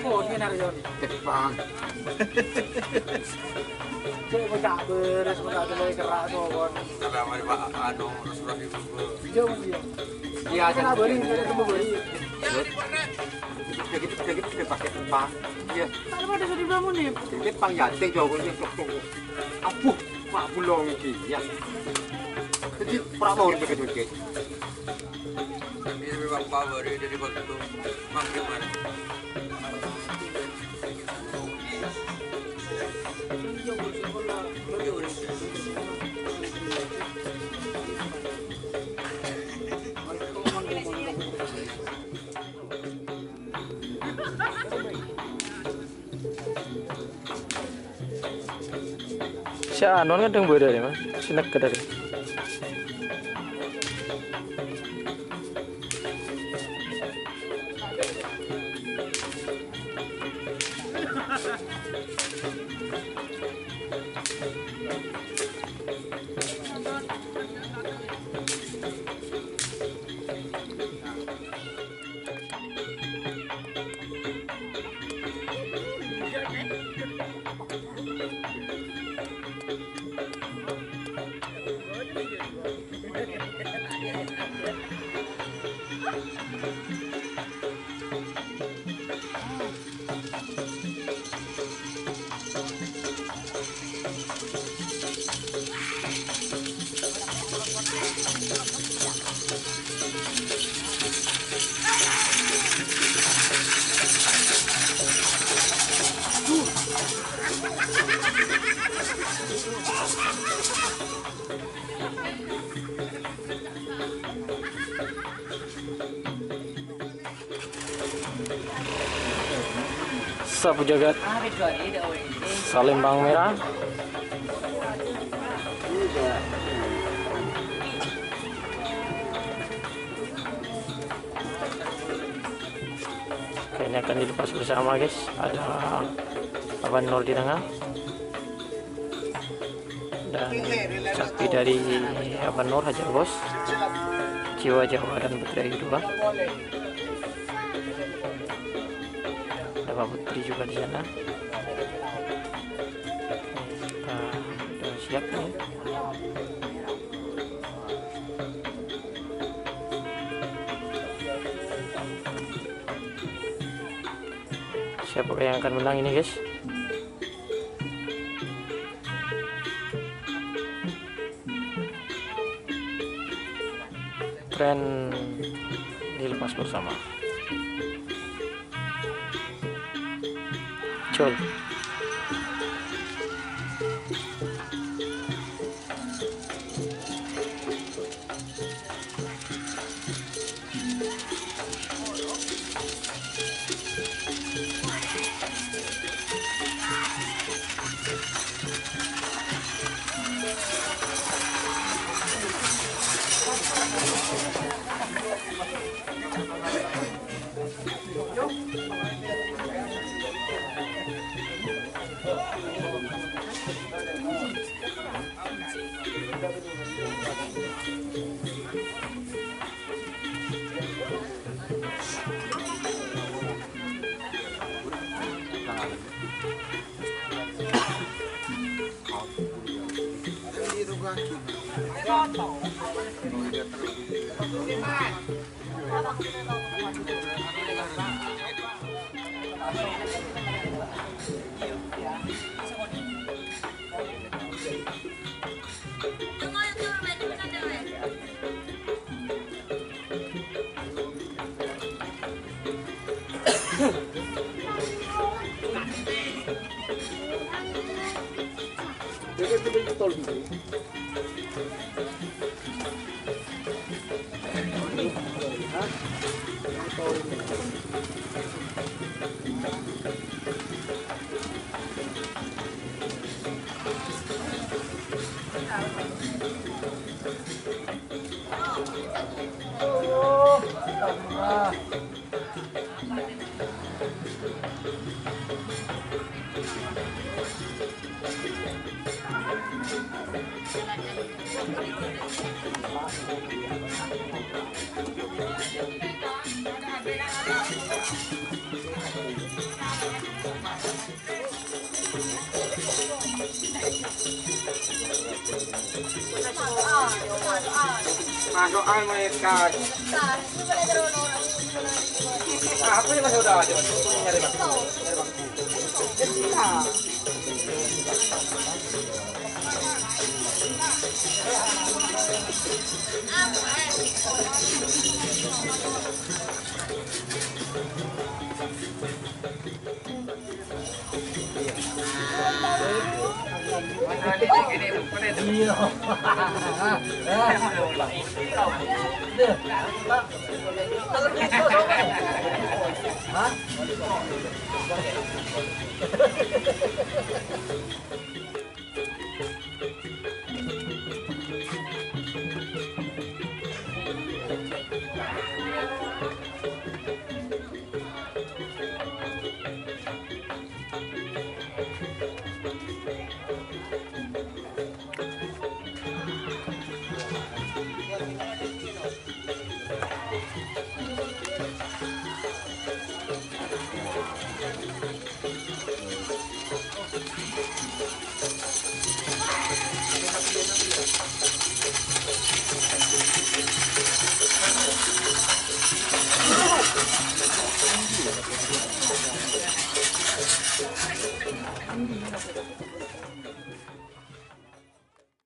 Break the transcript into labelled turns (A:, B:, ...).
A: Oh, ini Naryon.
B: Jepang.
A: Cek bocah beres bocah mulai kerak tuh kon.
C: Kalau ada Pak anu Rasulullah itu.
A: Jauh dia.
B: Iya,
A: Kan beri kita temu beri.
B: Kita pakai Jepang. Iya.
A: Kan ada sudah bangun nih.
B: Jepang ya, teng jauh ini tok. Apuh, Pak Bulong iki ya. Jadi pramu iki kecil.
C: Ini memang power dari waktu makin mana.
D: Si Anon kan deng beda ya, Mas. Sinek ke dari. Sapu jagat Salembang merah. Ini akan dilepas bersama guys. Ada Avan Nur di tengah dan sapi dari Avan Nur Hajar Bos, Jiwa Jawa dan Putri Dua. Ada Pak Putri juga di sana. Kita sudah siap nih. Siapa yang akan menang ini guys? Tren dilepas bersama. Col.
A: itu tol dulu.
B: Soal mereka. Apa yang masih udah aja? Nyari bang.